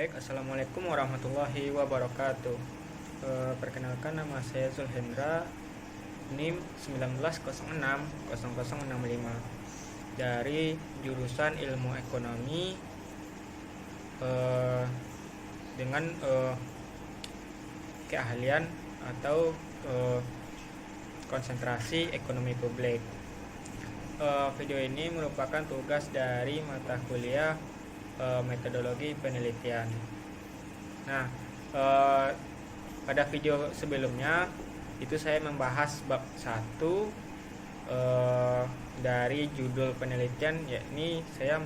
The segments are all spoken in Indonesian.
Baik, assalamualaikum warahmatullahi wabarakatuh. Perkenalkan, nama saya Zulhendra, NIM 19060065 dari jurusan Ilmu Ekonomi dengan keahlian atau konsentrasi ekonomi publik. Video ini merupakan tugas dari mata kuliah metodologi penelitian. Nah, pada video sebelumnya itu saya membahas bab 1 dari judul penelitian, yakni saya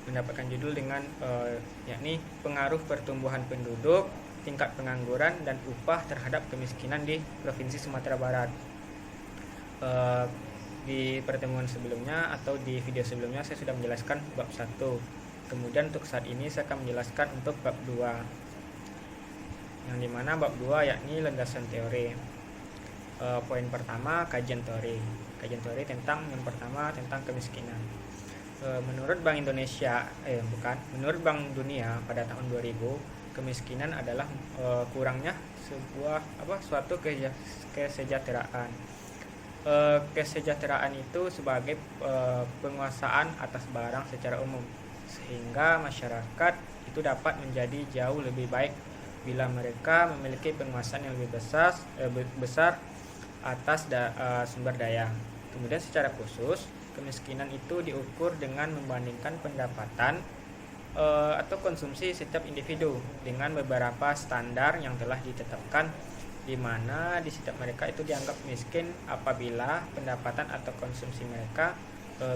mendapatkan judul dengan yakni pengaruh pertumbuhan penduduk, tingkat pengangguran dan upah terhadap kemiskinan di Provinsi Sumatera Barat. Di pertemuan sebelumnya atau di video sebelumnya saya sudah menjelaskan bab 1. Kemudian untuk saat ini saya akan menjelaskan untuk bab 2, yang dimana bab 2 yakni landasan teori. Poin pertama, kajian teori yang pertama tentang kemiskinan. Menurut Bank Indonesia, menurut Bank Dunia pada tahun 2000, kemiskinan adalah kurangnya suatu kesejahteraan. Kesejahteraan itu sebagai penguasaan atas barang secara umum, sehingga masyarakat itu dapat menjadi jauh lebih baik bila mereka memiliki penguasaan yang lebih besar atas sumber daya. Kemudian secara khusus, kemiskinan itu diukur dengan membandingkan pendapatan atau konsumsi setiap individu dengan beberapa standar yang telah ditetapkan, di mana di setiap mereka itu dianggap miskin apabila pendapatan atau konsumsi mereka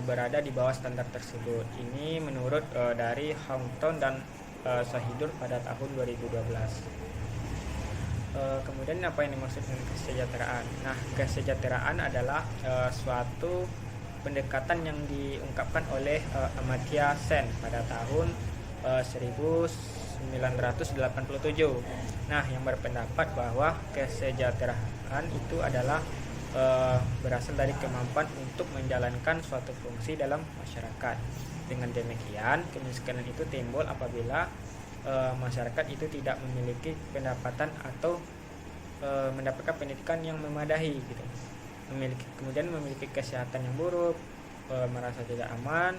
berada di bawah standar tersebut. Ini menurut dari Houghton dan Sahidur pada tahun 2012. Kemudian apa yang dimaksud dengan kesejahteraan? Nah, kesejahteraan adalah suatu pendekatan yang diungkapkan oleh Amartya Sen pada tahun 1987. Nah, yang berpendapat bahwa kesejahteraan itu adalah berasal dari kemampuan untuk menjalankan suatu fungsi dalam masyarakat. Dengan demikian, kemiskinan itu timbul apabila masyarakat itu tidak memiliki pendapatan atau mendapatkan pendidikan yang memadai, gitu. Kemudian memiliki kesehatan yang buruk, merasa tidak aman,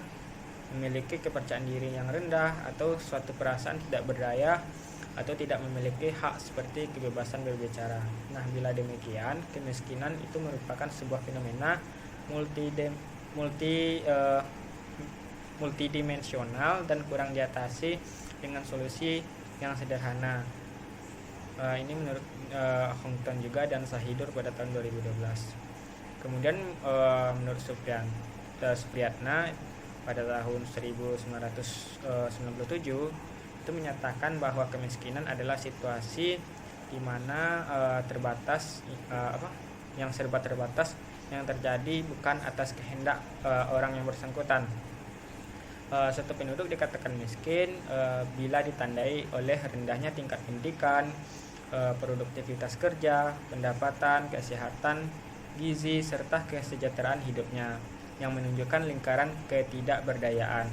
memiliki kepercayaan diri yang rendah, atau suatu perasaan tidak berdaya atau tidak memiliki hak seperti kebebasan berbicara. Nah, bila demikian, kemiskinan itu merupakan sebuah fenomena multidimensional dan kurang diatasi dengan solusi yang sederhana. Ini menurut Houghton juga dan Sahidur pada tahun 2012. Kemudian menurut Supriyatna pada tahun 1997 itu menyatakan bahwa kemiskinan adalah situasi di mana yang serba terbatas yang terjadi bukan atas kehendak orang yang bersangkutan. Suatu penduduk dikatakan miskin bila ditandai oleh rendahnya tingkat pendidikan, produktivitas kerja, pendapatan, kesehatan, gizi, serta kesejahteraan hidupnya, yang menunjukkan lingkaran ketidakberdayaan.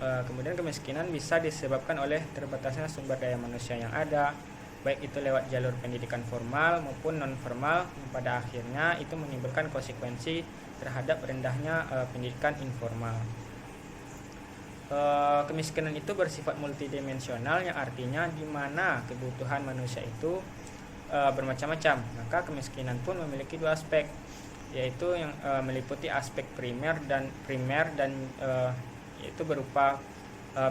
Kemudian kemiskinan bisa disebabkan oleh terbatasnya sumber daya manusia yang ada, baik itu lewat jalur pendidikan formal maupun non-formal, yang pada akhirnya itu menimbulkan konsekuensi terhadap rendahnya pendidikan informal. Kemiskinan itu bersifat multidimensional, yang artinya di mana kebutuhan manusia itu bermacam-macam. Maka kemiskinan pun memiliki dua aspek, yaitu yang meliputi aspek primer dan yaitu berupa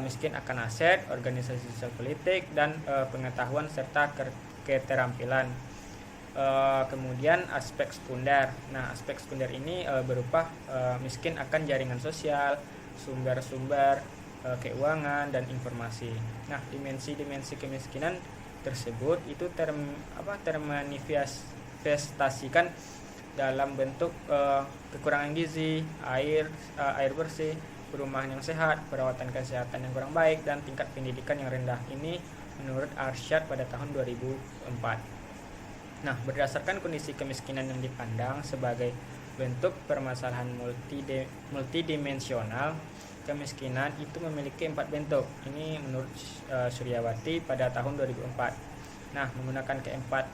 miskin akan aset, organisasi sosial politik, dan pengetahuan serta keterampilan. Kemudian aspek sekunder. Nah, aspek sekunder ini berupa miskin akan jaringan sosial, sumber-sumber keuangan dan informasi. Nah, dimensi-dimensi kemiskinan tersebut itu termanifestasikan dalam bentuk kekurangan gizi, air bersih, perumahan yang sehat, perawatan kesehatan yang kurang baik, dan tingkat pendidikan yang rendah. Ini menurut Arsyad pada tahun 2004. Nah, berdasarkan kondisi kemiskinan yang dipandang sebagai bentuk permasalahan multidimensional, kemiskinan itu memiliki 4 bentuk. Ini menurut Suryawati pada tahun 2004. Nah, menggunakan keempat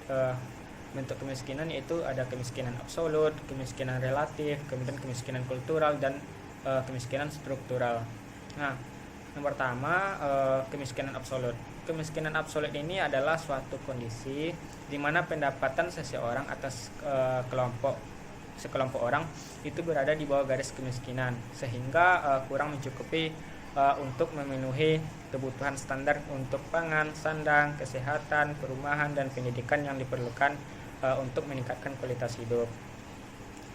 bentuk kemiskinan, yaitu ada kemiskinan absolut, kemiskinan relatif, kemudian kemiskinan kultural, dan kemiskinan struktural. Nah, yang pertama, kemiskinan absolut. Kemiskinan absolut ini adalah suatu kondisi di mana pendapatan seseorang atas sekelompok orang itu berada di bawah garis kemiskinan, sehingga kurang mencukupi untuk memenuhi kebutuhan standar untuk pangan, sandang, kesehatan, perumahan, dan pendidikan yang diperlukan untuk meningkatkan kualitas hidup.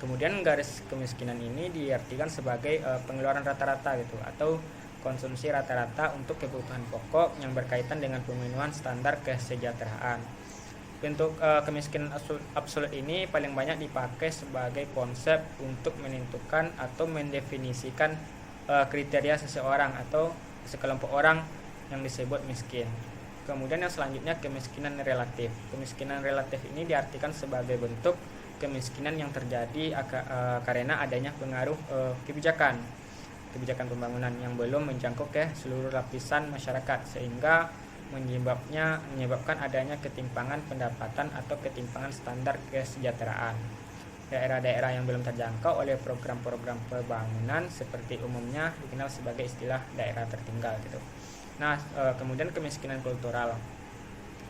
Kemudian garis kemiskinan ini diartikan sebagai pengeluaran rata-rata gitu, atau konsumsi rata-rata untuk kebutuhan pokok yang berkaitan dengan pemenuhan standar kesejahteraan. Bentuk kemiskinan absolut ini paling banyak dipakai sebagai konsep untuk menentukan atau mendefinisikan kriteria seseorang atau sekelompok orang yang disebut miskin. Kemudian yang selanjutnya, kemiskinan relatif. Kemiskinan relatif ini diartikan sebagai bentuk kemiskinan yang terjadi karena adanya pengaruh kebijakan pembangunan yang belum menjangkau ke seluruh lapisan masyarakat, sehingga menyebabkan adanya ketimpangan pendapatan atau ketimpangan standar kesejahteraan. Daerah-daerah yang belum terjangkau oleh program-program pembangunan seperti umumnya dikenal sebagai istilah daerah tertinggal gitu. Nah, kemudian kemiskinan kultural.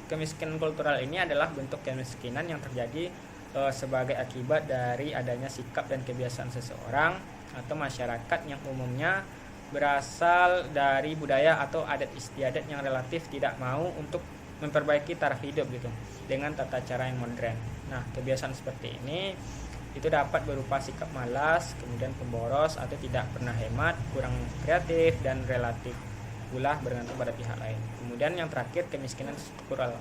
Kemiskinan kultural ini adalah bentuk kemiskinan yang terjadi sebagai akibat dari adanya sikap dan kebiasaan seseorang atau masyarakat yang umumnya berasal dari budaya atau adat istiadat yang relatif tidak mau untuk memperbaiki taraf hidup gitu dengan tata cara yang modern. Nah, kebiasaan seperti ini itu dapat berupa sikap malas, kemudian pemboros atau tidak pernah hemat, kurang kreatif, dan relatif pula bergantung pada pihak lain. Kemudian yang terakhir, kemiskinan struktural.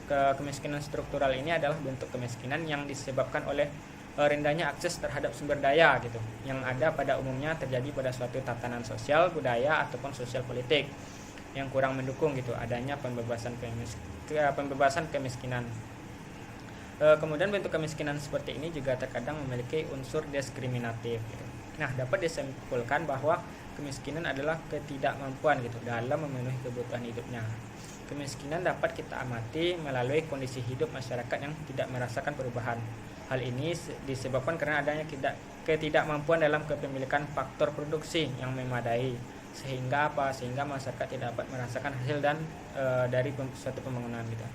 Kemiskinan struktural ini adalah bentuk kemiskinan yang disebabkan oleh rendahnya akses terhadap sumber daya gitu, yang ada pada umumnya terjadi pada suatu tatanan sosial, budaya, ataupun sosial politik yang kurang mendukung gitu adanya pembebasan kemiskinan. Kemudian bentuk kemiskinan seperti ini juga terkadang memiliki unsur diskriminatif gitu. Nah, dapat disimpulkan bahwa kemiskinan adalah ketidakmampuan gitu dalam memenuhi kebutuhan hidupnya. Kemiskinan dapat kita amati melalui kondisi hidup masyarakat yang tidak merasakan perubahan. Hal ini disebabkan karena adanya ketidakmampuan dalam kepemilikan faktor produksi yang memadai, sehingga masyarakat tidak dapat merasakan hasil dari suatu pembangunan gitu.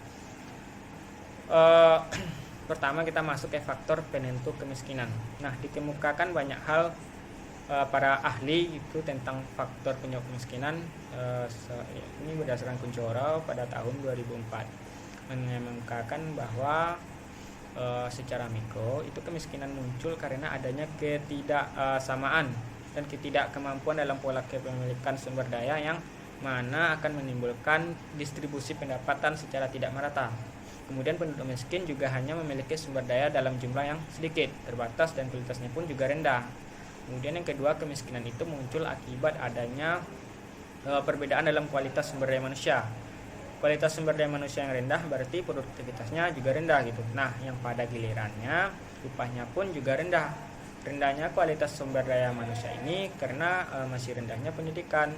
Pertama, kita masuk ke faktor penentu kemiskinan. Nah, dikemukakan banyak hal para ahli itu tentang faktor penyebab kemiskinan. Ini berdasarkan Kuncoro pada tahun 2004 mengemukakan bahwa secara mikro itu kemiskinan muncul karena adanya ketidaksamaan dan ketidakkemampuan dalam pola kepemilikan sumber daya yang mana akan menimbulkan distribusi pendapatan secara tidak merata. Kemudian penduduk miskin juga hanya memiliki sumber daya dalam jumlah yang sedikit, terbatas, dan kualitasnya pun juga rendah. Kemudian yang kedua, kemiskinan itu muncul akibat adanya perbedaan dalam kualitas sumber daya manusia. Kualitas sumber daya manusia yang rendah berarti produktivitasnya juga rendah gitu. Nah, yang pada gilirannya upahnya pun juga rendah. Rendahnya kualitas sumber daya manusia ini karena masih rendahnya pendidikan,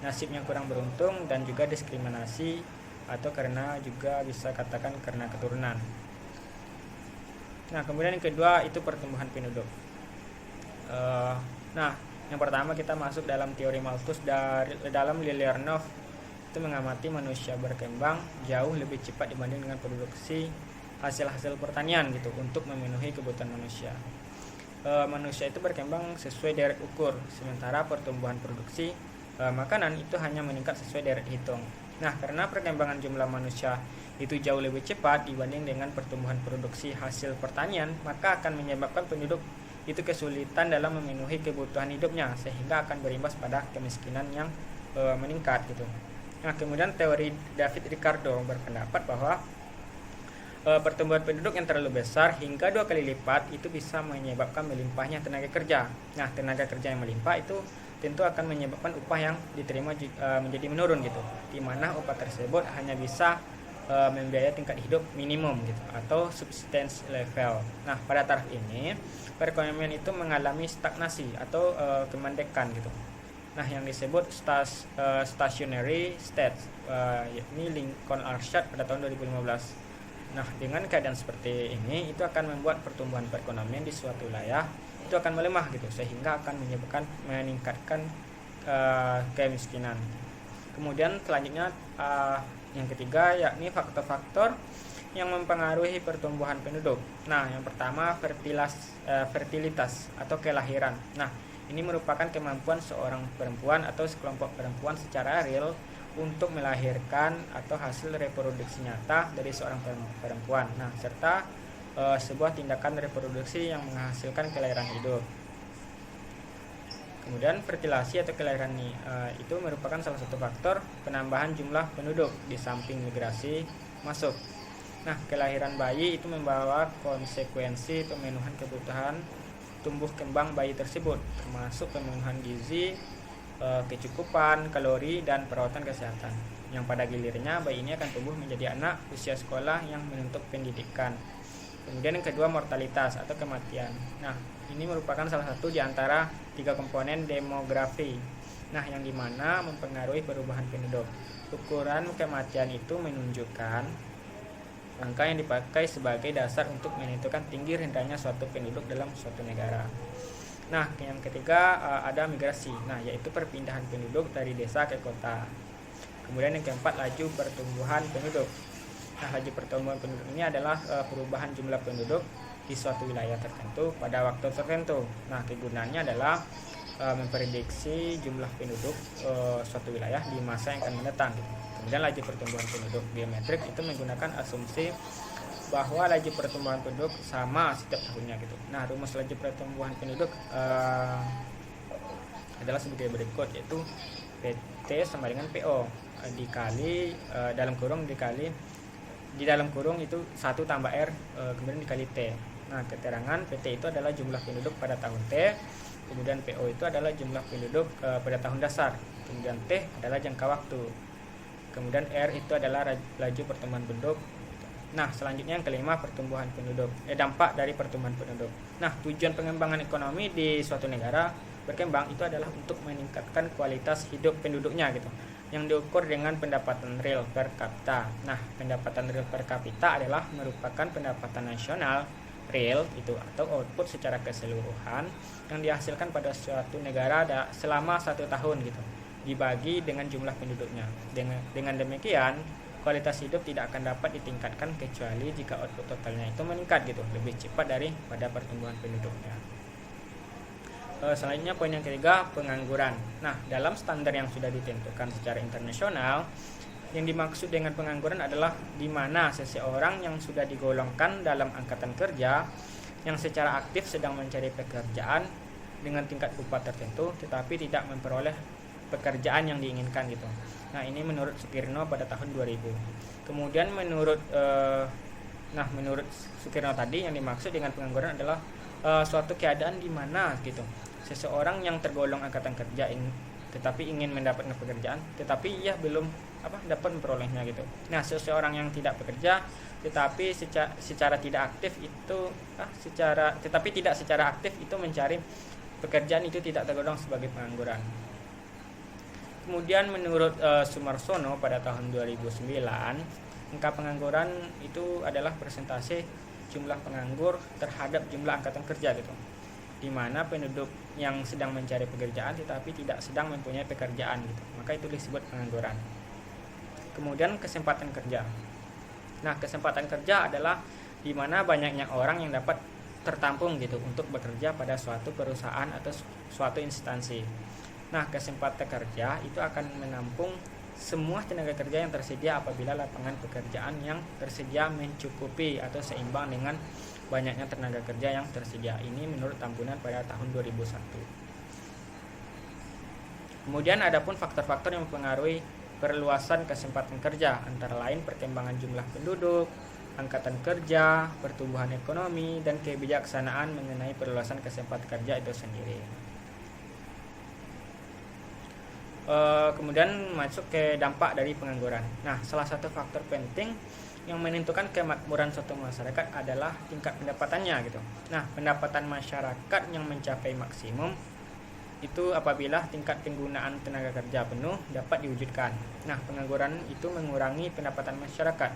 nasib yang kurang beruntung, dan juga diskriminasi, atau karena juga bisa katakan karena keturunan. Nah, kemudian yang kedua itu pertumbuhan penduduk. Nah, yang pertama kita masuk dalam teori Malthus dalam Liliarnov itu mengamati manusia berkembang jauh lebih cepat dibanding dengan produksi hasil-hasil pertanian gitu untuk memenuhi kebutuhan manusia. Manusia itu berkembang sesuai deret ukur, sementara pertumbuhan produksi makanan itu hanya meningkat sesuai deret hitung. Nah, karena perkembangan jumlah manusia itu jauh lebih cepat dibanding dengan pertumbuhan produksi hasil pertanian, maka akan menyebabkan penduduk itu kesulitan dalam memenuhi kebutuhan hidupnya, sehingga akan berimbas pada kemiskinan yang meningkat gitu. Nah, kemudian teori David Ricardo berpendapat bahwa pertumbuhan penduduk yang terlalu besar hingga 2 kali lipat itu bisa menyebabkan melimpahnya tenaga kerja. Nah, tenaga kerja yang melimpah itu tentu akan menyebabkan upah yang diterima menjadi menurun gitu, di mana upah tersebut hanya bisa membiayai tingkat hidup minimum gitu atau subsistence level. Nah, pada taraf ini perekonomian itu mengalami stagnasi atau kemandekan gitu. Nah, yang disebut stationary state, yakni Lincoln Arshad pada tahun 2015. Nah, dengan keadaan seperti ini itu akan membuat pertumbuhan perekonomian di suatu wilayah itu akan melemah gitu, sehingga akan menyebabkan meningkatkan kemiskinan. Kemudian selanjutnya yang ketiga yakni faktor-faktor yang mempengaruhi pertumbuhan penduduk. Nah, yang pertama fertilitas atau kelahiran. Nah, ini merupakan kemampuan seorang perempuan atau sekelompok perempuan secara real untuk melahirkan atau hasil reproduksi nyata dari seorang perempuan. Nah, serta sebuah tindakan reproduksi yang menghasilkan kelahiran hidup. Kemudian fertilasi atau kelahiran itu merupakan salah satu faktor penambahan jumlah penduduk di samping migrasi masuk. Nah, kelahiran bayi itu membawa konsekuensi pemenuhan kebutuhan tumbuh kembang bayi tersebut, termasuk pemenuhan gizi, kecukupan kalori, dan perawatan kesehatan. Yang pada gilirannya bayi ini akan tumbuh menjadi anak usia sekolah yang menuntut pendidikan. Kemudian yang kedua, mortalitas atau kematian. Nah, ini merupakan salah satu di antara 3 komponen demografi. Nah, yang dimana mempengaruhi perubahan penduduk. Ukuran kematian itu menunjukkan angka yang dipakai sebagai dasar untuk menentukan tinggi rendahnya suatu penduduk dalam suatu negara. Nah, yang ketiga ada migrasi. Nah, yaitu perpindahan penduduk dari desa ke kota. Kemudian yang keempat, laju pertumbuhan penduduk. Nah, laju pertumbuhan penduduk ini adalah perubahan jumlah penduduk di suatu wilayah tertentu pada waktu tertentu. Nah, kegunaannya adalah memprediksi jumlah penduduk suatu wilayah di masa yang akan mendatang. Kemudian laju pertumbuhan penduduk geometrik itu menggunakan asumsi bahwa laju pertumbuhan penduduk sama setiap tahunnya gitu. Nah, rumus laju pertumbuhan penduduk adalah sebagai berikut, yaitu PT sama dengan PO dikali dalam kurung dikali di dalam kurung itu 1 tambah R kemudian dikali T. Nah, keterangan PT itu adalah jumlah penduduk pada tahun T, kemudian PO itu adalah jumlah penduduk pada tahun dasar, kemudian T adalah jangka waktu, kemudian R itu adalah laju pertumbuhan penduduk. Nah, selanjutnya yang kelima, pertumbuhan penduduk, dampak dari pertumbuhan penduduk. Nah, tujuan pengembangan ekonomi di suatu negara berkembang itu adalah untuk meningkatkan kualitas hidup penduduknya gitu, yang diukur dengan pendapatan real per kapita. Nah, pendapatan real per kapita adalah merupakan pendapatan nasional real itu atau output secara keseluruhan yang dihasilkan pada suatu negara selama 1 tahun gitu, dibagi dengan jumlah penduduknya. Dengan demikian, kualitas hidup tidak akan dapat ditingkatkan kecuali jika output totalnya itu meningkat gitu, lebih cepat daripada pertumbuhan penduduknya. Selanjutnya poin yang ketiga, pengangguran. Nah, dalam standar yang sudah ditentukan secara internasional, yang dimaksud dengan pengangguran adalah di mana seseorang yang sudah digolongkan dalam angkatan kerja yang secara aktif sedang mencari pekerjaan dengan tingkat upah tertentu tetapi tidak memperoleh pekerjaan yang diinginkan gitu. Nah, ini menurut Sukirno pada tahun 2000. Kemudian menurut Sukirno tadi, yang dimaksud dengan pengangguran adalah suatu keadaan di mana gitu seseorang yang tergolong angkatan kerja tetapi ingin mendapatkan pekerjaan tetapi ia belum dapat memperolehnya gitu. Nah, seseorang yang tidak bekerja tetapi secara tidak aktif itu tidak secara aktif itu mencari pekerjaan, itu tidak tergolong sebagai pengangguran. Kemudian menurut Sumarsono pada tahun 2009, angka pengangguran itu adalah persentase jumlah penganggur terhadap jumlah angkatan kerja gitu, di mana penduduk yang sedang mencari pekerjaan tetapi tidak sedang mempunyai pekerjaan gitu, maka itu disebut pengangguran. Kemudian kesempatan kerja. Nah, kesempatan kerja adalah di mana banyaknya orang yang dapat tertampung gitu untuk bekerja pada suatu perusahaan atau suatu instansi. Nah, kesempatan kerja itu akan menampung semua tenaga kerja yang tersedia apabila lapangan pekerjaan yang tersedia mencukupi atau seimbang dengan banyaknya tenaga kerja yang tersedia. Ini menurut Tambunan pada tahun 2001. Kemudian adapun faktor-faktor yang mempengaruhi perluasan kesempatan kerja, antara lain perkembangan jumlah penduduk, angkatan kerja, pertumbuhan ekonomi, dan kebijaksanaan mengenai perluasan kesempatan kerja itu sendiri. Kemudian masuk ke dampak dari pengangguran. Nah, salah satu faktor penting yang menentukan kemakmuran suatu masyarakat adalah tingkat pendapatannya gitu. Nah, pendapatan masyarakat yang mencapai maksimum itu apabila tingkat penggunaan tenaga kerja penuh dapat diwujudkan. Nah, pengangguran itu mengurangi pendapatan masyarakat.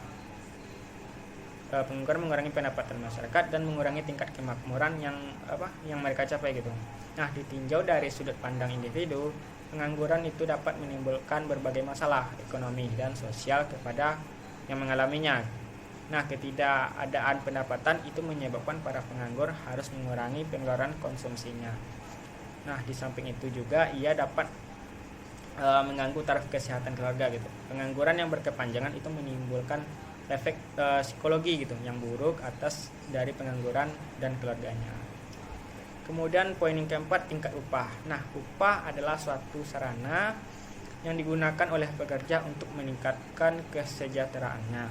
Pengangguran mengurangi pendapatan masyarakat dan mengurangi tingkat kemakmuran yang mereka capai gitu. Nah, ditinjau dari sudut pandang individu, pengangguran itu dapat menimbulkan berbagai masalah ekonomi dan sosial kepada yang mengalaminya. Nah, ketidakadaan pendapatan itu menyebabkan para penganggur harus mengurangi pengeluaran konsumsinya. Nah, di samping itu juga ia dapat mengganggu taraf kesehatan keluarga gitu. Pengangguran yang berkepanjangan itu menimbulkan efek psikologi gitu yang buruk atas dari pengangguran dan keluarganya. Kemudian poin yang keempat, tingkat upah. Nah, upah adalah suatu sarana yang digunakan oleh pekerja untuk meningkatkan kesejahteraannya.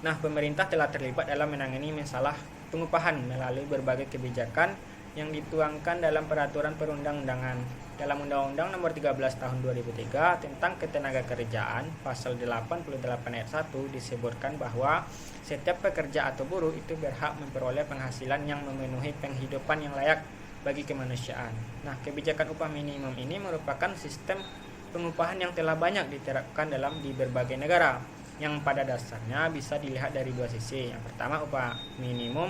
Nah, pemerintah telah terlibat dalam menangani masalah pengupahan melalui berbagai kebijakan yang dituangkan dalam peraturan perundang-undangan. Dalam Undang-Undang Nomor 13 Tahun 2003 tentang Ketenagakerjaan, pasal 88 ayat 1 disebutkan bahwa setiap pekerja atau buruh itu berhak memperoleh penghasilan yang memenuhi penghidupan yang layak bagi kemanusiaan. Nah, kebijakan upah minimum ini merupakan sistem pengupahan yang telah banyak diterapkan di berbagai negara, yang pada dasarnya bisa dilihat dari dua sisi. Yang pertama, upah minimum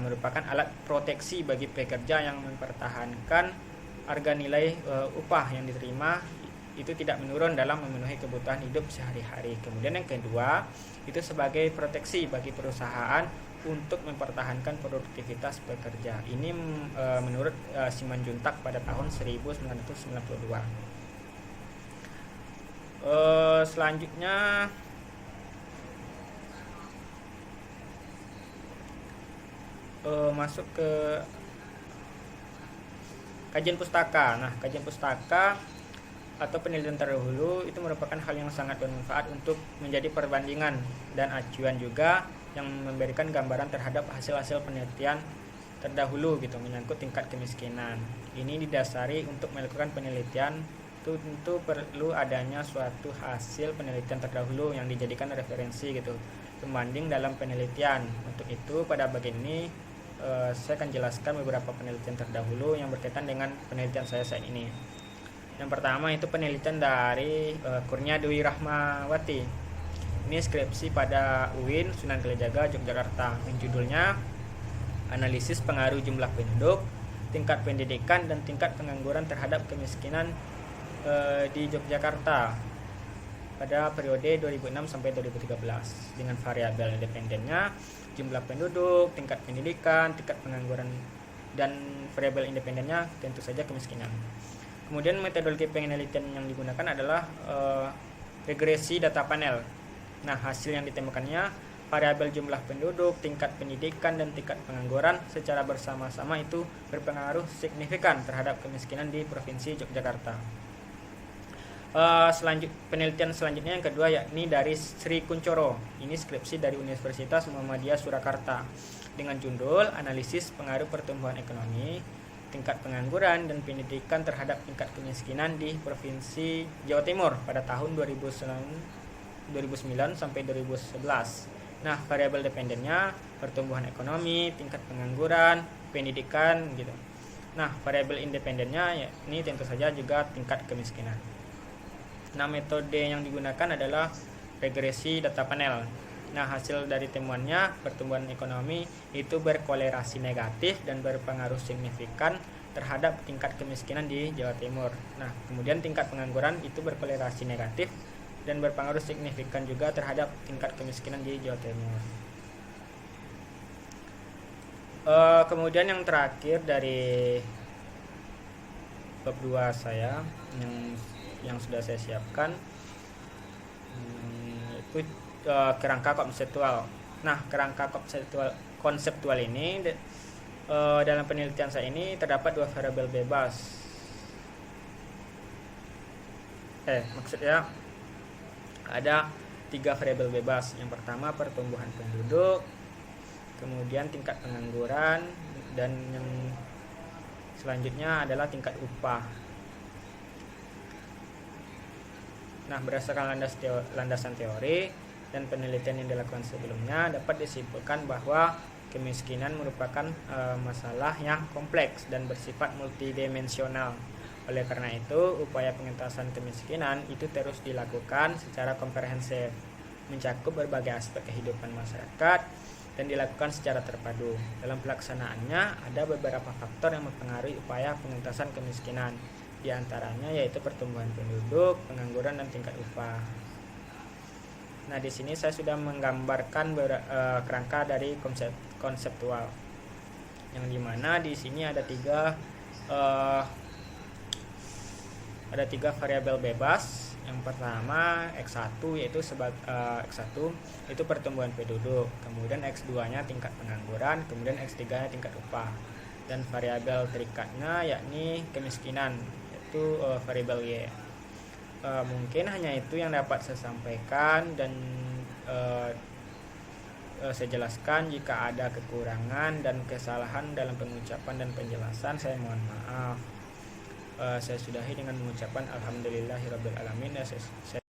merupakan alat proteksi bagi pekerja yang mempertahankan harga nilai upah yang diterima itu tidak menurun dalam memenuhi kebutuhan hidup sehari-hari. Kemudian yang kedua, itu sebagai proteksi bagi perusahaan untuk mempertahankan produktivitas pekerja. Ini menurut Simanjuntak pada tahun 1992. Selanjutnya masuk ke kajian pustaka. Nah, kajian pustaka atau penelitian terdahulu itu merupakan hal yang sangat bermanfaat untuk menjadi perbandingan dan acuan juga yang memberikan gambaran terhadap hasil-hasil penelitian terdahulu gitu menyangkut tingkat kemiskinan. Ini didasari untuk melakukan penelitian itu tentu perlu adanya suatu hasil penelitian terdahulu yang dijadikan referensi gitu pembanding dalam penelitian. Untuk itu pada bagian ini saya akan jelaskan beberapa penelitian terdahulu yang berkaitan dengan penelitian saya saat ini. Yang pertama itu penelitian dari Kurnia Dwi Rahmawati. Ini skripsi pada UIN Sunan Kalijaga, Yogyakarta. Yang judulnya Analisis Pengaruh Jumlah Penduduk, Tingkat Pendidikan dan Tingkat Pengangguran Terhadap Kemiskinan di Yogyakarta pada periode 2006 sampai 2013 dengan variabel independennya jumlah penduduk, tingkat pendidikan, tingkat pengangguran, dan variabel independennya tentu saja kemiskinan. Kemudian metodologi penelitian yang digunakan adalah regresi data panel. Nah, hasil yang ditemukannya variabel jumlah penduduk, tingkat pendidikan, dan tingkat pengangguran secara bersama-sama itu berpengaruh signifikan terhadap kemiskinan di Provinsi Yogyakarta. Penelitian selanjutnya yang kedua yakni dari Sri Kuncoro. Ini skripsi dari Universitas Muhammadiyah Surakarta dengan judul Analisis Pengaruh Pertumbuhan Ekonomi, Tingkat Pengangguran dan Pendidikan Terhadap Tingkat Kemiskinan di Provinsi Jawa Timur pada tahun 2009 sampai 2011. Nah, variabel dependennya pertumbuhan ekonomi, tingkat pengangguran, pendidikan gitu. Nah, variabel independennya yakni tentu saja juga tingkat kemiskinan. Nah, metode yang digunakan adalah regresi data panel. Nah, hasil dari temuannya pertumbuhan ekonomi itu berkolerasi negatif dan berpengaruh signifikan terhadap tingkat kemiskinan di Jawa Timur. Nah, kemudian tingkat pengangguran itu berkolerasi negatif dan berpengaruh signifikan juga terhadap tingkat kemiskinan di Jawa Timur. Kemudian yang terakhir dari bab 2 saya yang sudah saya siapkan itu kerangka konseptual. Nah, kerangka konseptual ini dalam penelitian saya ini terdapat dua variabel bebas. Maksudnya ada 3 variabel bebas. Yang pertama pertumbuhan penduduk, kemudian tingkat pengangguran, dan yang selanjutnya adalah tingkat upah. Nah, berdasarkan landasan teori dan penelitian yang dilakukan sebelumnya dapat disimpulkan bahwa kemiskinan merupakan masalah yang kompleks dan bersifat multidimensional. Oleh karena itu, upaya pengentasan kemiskinan itu terus dilakukan secara komprehensif, mencakup berbagai aspek kehidupan masyarakat dan dilakukan secara terpadu. Dalam pelaksanaannya, ada beberapa faktor yang mempengaruhi upaya pengentasan kemiskinan, di antaranya yaitu pertumbuhan penduduk, pengangguran, dan tingkat upah. Nah, di sini saya sudah menggambarkan kerangka dari konseptual, yang dimana di sini ada tiga variabel bebas. Yang pertama X1 yaitu X1 itu pertumbuhan penduduk, kemudian X2-nya tingkat pengangguran, kemudian X3-nya tingkat upah, dan variabel terikatnya yakni kemiskinan yaitu variabel Y. Mungkin hanya itu yang dapat saya sampaikan, dan saya jelaskan. Jika ada kekurangan dan kesalahan dalam pengucapan dan penjelasan, saya mohon maaf. Saya sudahi dengan mengucapkan alhamdulillahirabbil alamin.